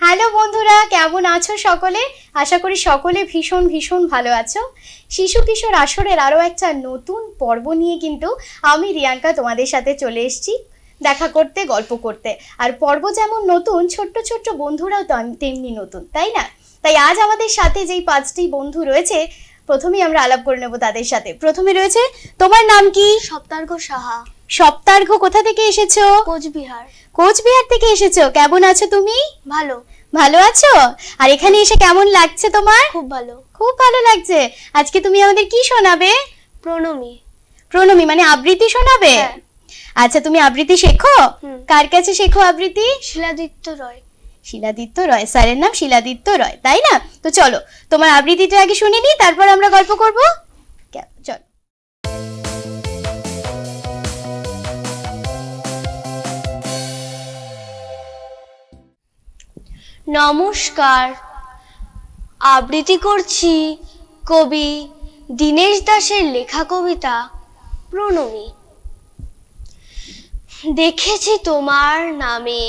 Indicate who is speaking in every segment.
Speaker 1: Hello বন্ধুরা, কেমন আছো সকলে? আশা করি সকলে ভীষণ ভীষণ ভালো আছো। শিশু কিশোর আসরের আরও একটা নতুন পর্ব নিয়ে কিন্তু আমি রিয়াঙ্কা তোমাদের সাথে চলে এসেছি দেখা করতে, গল্প করতে। আর পর্ব যেমন নতুন, ছোট্ট ছোট্ট বন্ধুরাও তেমনি নতুন, তাই না? তাই আজ আমাদের সাথে যেই 5টি বন্ধু রয়েছে, প্রথমেই আমরা আলাপ করে নেব তাদের সাথে। প্রথমে রয়েছে, তোমার নাম কি?
Speaker 2: সপ্তার্ঘ সাহা।
Speaker 1: সপ্তার্ঘ, কোথা থেকে এসেছো?
Speaker 2: কোচবিহার।
Speaker 1: কোচবিহার থেকে এসেছো। কেমন আছো তুমি?
Speaker 2: ভালো।
Speaker 1: ভালো আছো? আর এখানে এসে কেমন লাগছে তোমার?
Speaker 2: খুব ভালো।
Speaker 1: খুব ভালো লাগছে। আজকে তুমি আমাদের কি শোনাবে?
Speaker 2: প্রণমী।
Speaker 1: প্রণমী মানে আবৃত্তি শোনাবে? আচ্ছা, তুমি আবৃত্তি শেখো? কার কাছে শেখো আবৃত্তি?
Speaker 2: শিলাদিত্য রয়।
Speaker 1: শিলাদিত্য রয়, স্যারের নাম শিলাদিত্য রয়, তাই না? তো চলো তোমার আবৃত্তিটা আগে শুনে নিই, তারপর আমরা গল্প করব। চলো।
Speaker 2: নমস্কার, আবৃত্তি করছি কবি দীনেশ দাশের লেখা কবিতা প্রণমী। দেখেছি তোমার নামে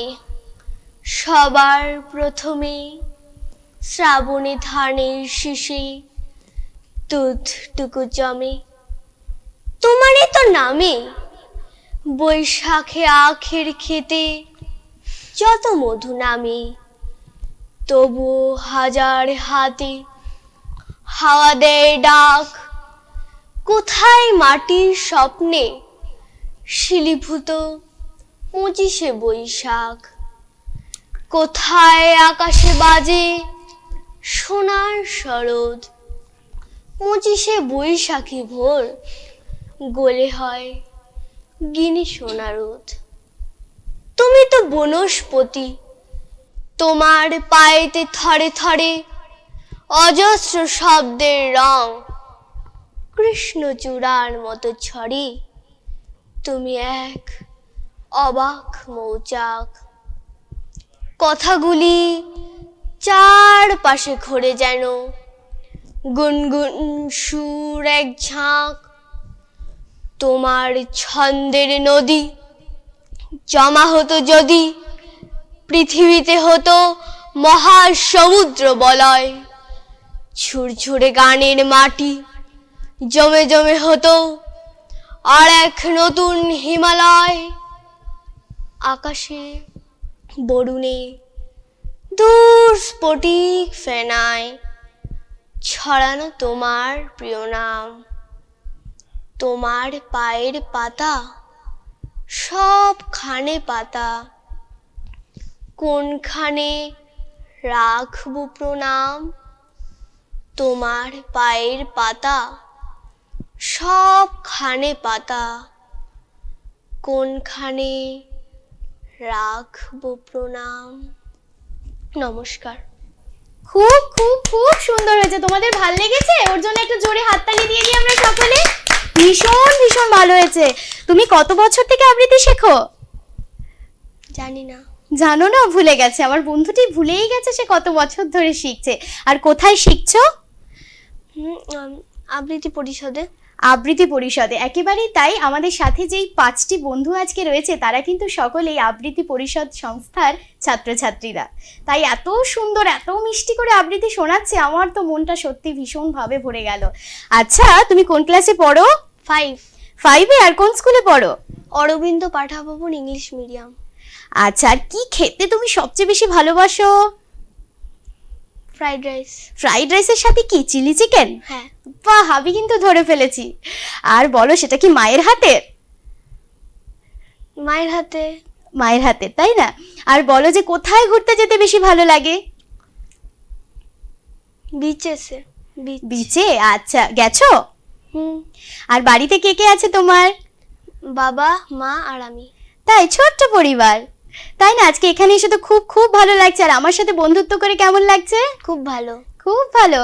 Speaker 2: সবার প্রথমে শ্রাবণে ধানের শীষে দুধটুকু জমে। তোমারই তো নামে বৈশাখে আখের খেতে যত মধু নামে, তবু হাজার হাতে হাওয়া দেয় ডাক। কোথায় মাটির স্বপ্নে শিলীভূত 25শে বৈশাখ, কোথায় আকাশে বাজে সোনার শরৎ। 25শে বৈশাখী ভোর গলে হয় গিনি সোনারোদ। তুমি তো বনস্পতি, তোমার পায়েতে থরে থরে অজস্র শব্দের রং কৃষ্ণচূড়ার মতো ছড়ে। তুমি এক অবাক মৌচাক। কথাগুলি চারপাশে ঘোরে যেন গুনগুন সুর এক ঝাঁক। তোমার ছন্দের নদী জমা হতো যদি পৃথিবীতে হতো মহাসমুদ্র বলয়। ঝুরঝুরে গানের মাটি জমে জমে হতো আর এক নতুন হিমালয়। আকাশে বরুণে দূর স্ফটিক ফেনায় ছড়ানো তোমার প্রিয় নাম। তোমার পায়ের পাতা সবখানে পাতা, কোনখানে রাখবো প্রণাম। তোমার পায়ের পাতা সবখানে পাতা, কোনখানে রাখবো প্রণাম। নমস্কার।
Speaker 1: খুব খুব খুব সুন্দর হয়েছে। তোমাদের ভালো লেগেছে? ওর জন্য একটু জোরে হাততালি দিয়ে দিই আমরা সকলে। ভীষণ ভীষণ ভালো হয়েছে। তুমি কত বছর থেকে আবৃত্তি শেখো?
Speaker 2: জানি না।
Speaker 1: জানো না? ভুলে গেছে। আমার বন্ধুটি ভুলেই গেছে সে কত বছর ধরে শিখছে। আর কোথায় শিখছো?
Speaker 2: আবৃত্তি পরিষদে।
Speaker 1: আবৃত্তি পরিষদে, একেবারেই তাই। আমাদের সাথে যেই 5টি বন্ধু আজকে রয়েছে তারা কিন্তু সকলেই আবৃত্তি পরিষদ সংস্থার ছাত্রছাত্রীরা। তাই এত সুন্দর, এত মিষ্টি করে আবৃত্তি শোনাচ্ছে, আমার তো মনটা সত্যি ভীষণভাবে ভরে গেল। আচ্ছা, তুমি কোন ক্লাসে পড়ো? 5-এ। আর কোন স্কুলে পড়ো?
Speaker 2: Aurobindo Patha Bhavan English medium.
Speaker 1: আচ্ছা, আর কি খেতে তুমি সবচেয়ে বেশি ভালোবাসো?
Speaker 2: Fried rice.
Speaker 1: ফ্রাইড রাইসের সাথে কি, চিলি চিকেন?
Speaker 2: হ্যাঁ।
Speaker 1: বাহ, আমি কিন্তু ধরে ফেলেছি। আর বলো, সেটা কি মায়ের হাতের?
Speaker 2: মায়ের হাতে।
Speaker 1: মায়ের হাতের, তাই না? আর বলো যে কোথায় ঘুরতে যেতে বেশি ভালো লাগে? বিচে। আচ্ছা, গেছো? আর বাড়িতে কে কে আছে তোমার?
Speaker 2: বাবা, মা আর আমি।
Speaker 1: তাই, ছোট্ট পরিবার, তাই না? আজকে এখানে এসে তো খুব খুব ভালো লাগছে। আর আমার সাথে বন্ধুত্ব করে কেমন লাগছে?
Speaker 2: খুব ভালো।
Speaker 1: খুব ভালো।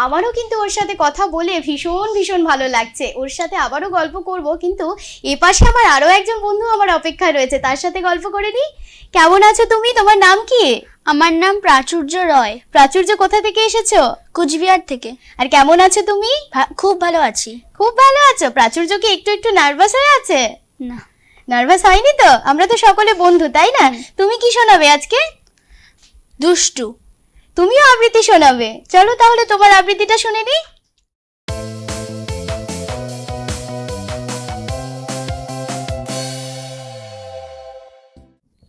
Speaker 1: আমারও কিন্তু ওর সাথে কথা বলে ভীষণ ভীষণ ভালো লাগছে। ওর সাথে আবারও গল্প করব, কিন্তু এপাশে আমার আরো একজন বন্ধু আমার অপেক্ষায় রয়েছে, তার সাথে গল্প করে নিই। কেমন আছো তুমি? তোমার নাম কি?
Speaker 2: আমার নাম প্রাচুর্য রয়।
Speaker 1: প্রাচুর্য, কোথা থেকে এসেছো?
Speaker 2: কোচবিহার থেকে।
Speaker 1: আর কেমন আছো তুমি?
Speaker 2: খুব ভালো আছি।
Speaker 1: খুব ভালো আছো। প্রাচুর্য কি একটু একটু নার্ভাস হয়ে আছে?
Speaker 2: না,
Speaker 1: নার্ভাস হয়নি তো? আমরা তো সকলে বন্ধু, তাই না? তুমি কি শোনাবে আজকে?
Speaker 2: দুষ্টু।
Speaker 1: তুমিও আবৃত্তি শোনাবে, চলো তাহলে তোমার আবৃত্তিটা শুনে নিই।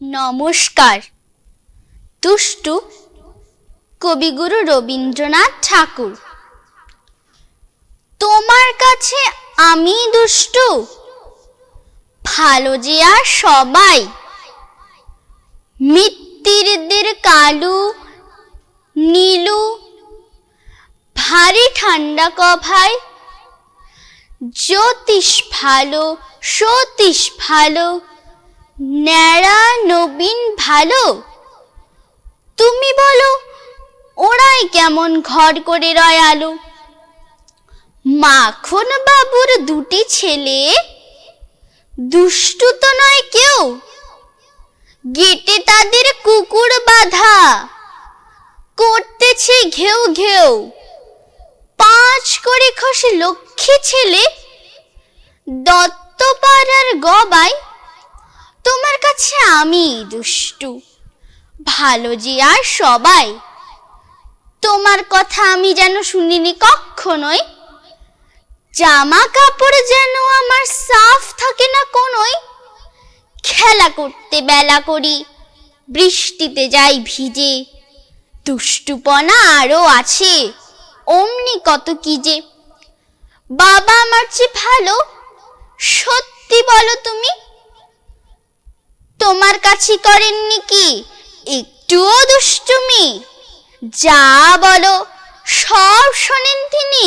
Speaker 2: নমস্কার। দুষ্টু কবিগুরু রবীন্দ্রনাথ ঠাকুর। তোমার কাছে আমি দুষ্টু, ভালো যে আর সবাই। মিত্তিরদের কালু নীলু, ভারী ঠান্ডা কভাই। জ্যোতিষ ভালো, সতীশ ভালো, ন্যাড়া নবীন ভালো। তুমি বলো ওরাই কেমন ঘর করে রয় আলো। মাখন বাবুর দুটি ছেলে, দুষ্টু তো নয় কেউ। গেটে তাদের কুকুর বাঁধা, করতেছে ঘেউ ঘেউ। 5 করে খসে লক্ষ্মী ছেলে, দত্তপাড়ার গবাই। তোমার কাছে আমি দুষ্টু, ভালো যে আর সবাই। তোমার কথা আমি যেন শুনিনি কখনোই। জামা কাপড় যেন আমার সাফ থাকে না কোনোই। খেলা করতে বেলা করি, বৃষ্টিতে যাই ভিজে। দুষ্টুপনা আরো আছে, অমনি কত কি যে। বাবা আমার চেয়ে ভালো, সত্যি বলো তুমি। তোমার কাছে করেননি কি একটুও দুষ্টুমি? যা বলো সব শোনেন তিনি,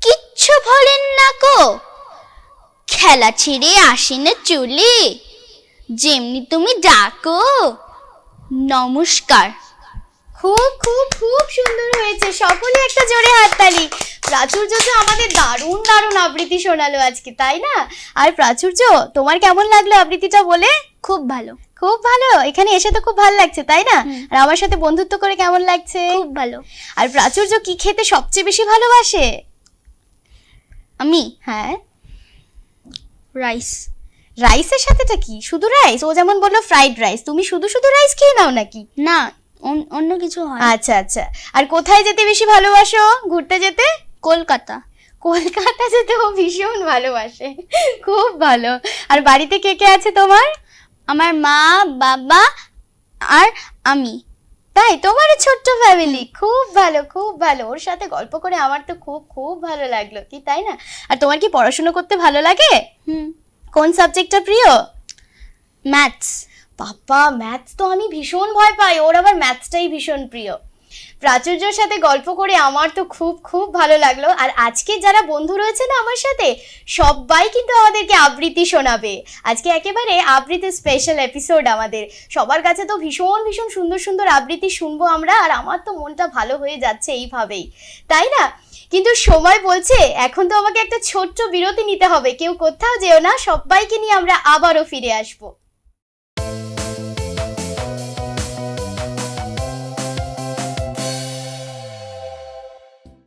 Speaker 2: কিচ্ছু বলেন না কো। খেলা ছেড়ে আসেন চলে, যেমনি তুমি ডাকো। নমস্কার।
Speaker 1: খুব খুব খুব সুন্দর হয়েছে, সকলে একটা জোরে হাততালি। প্রাচুর্য তো আমাদের দারুণ দারুণ আবৃত্তি শোনালো আজকে, তাই না? আর প্রাচুর্য, তোমার কেমন লাগলো আবৃত্তিটা বলে?
Speaker 2: খুব ভালো।
Speaker 1: খুব ভালো, এখানে এসে তো খুব ভালো লাগছে, তাই না? আর আমার সাথে বন্ধুত্ব করে কেমন লাগছে?
Speaker 2: খুব ভালো।
Speaker 1: আর প্রাচুর্য কি খেতে সবচেয়ে বেশি ভালোবাসে?
Speaker 2: আমি
Speaker 1: হ্যাঁ,
Speaker 2: রাইস।
Speaker 1: রাইসের সাথেটা কি? শুধু রাইস? ও যেমন বললো ফ্রাইড রাইস, তুমি শুধু শুধু রাইস খেয়ে নাও নাকি?
Speaker 2: না, অন্য কিছু হয়।
Speaker 1: আচ্ছা আচ্ছা। আর কোথায় যেতে বেশি ভালোবাসো? ঘুরতে যেতে?
Speaker 2: কলকাতা।
Speaker 1: কলকাতা যেতে ও ভীষণ ভালোবাসে, খুব ভালো। আর বাড়িতে কে কে আছে তোমার?
Speaker 2: আমার মা, বাবা আর আমি।
Speaker 1: তাই, তোমারও ছোট্ট ফ্যামিলি, খুব ভালো খুব ভালো। ওর সাথে গল্প করে আমার তো খুব খুব ভালো লাগলো, কি তাই না? আর তোমার কি পড়াশোনা করতে ভালো লাগে? কোন সাবজেক্টটা প্রিয়?
Speaker 2: ম্যাথস।
Speaker 1: বাবা, ম্যাথস তো আমি ভীষণ ভয় পাই, ওর আবার ম্যাথসটাই ভীষণ প্রিয়। প্রাচুর্যর সাথে গল্প করে আমার তো খুব খুব ভালো লাগলো। আর আজকে যারা বন্ধু রয়েছে না আমার সাথে, সবাই কিন্তু আমাদেরকে আবৃত্তি শোনাবে। আজকে একেবারে আবৃত্তি স্পেশাল এপিসোড আমাদের। সবার কাছে তো ভীষণ ভীষণ সুন্দর সুন্দর আবৃত্তি শুনবো আমরা, আর আমার তো মনটা ভালো হয়ে যাচ্ছে এইভাবেই, তাই না? কিন্তু সময় বলছে এখন তো আমাকে একটা ছোট্ট বিরতি নিতে হবে। কেউ কোথাও যেও না, সবাইকে নিয়ে আমরা আবারও ফিরে আসবো।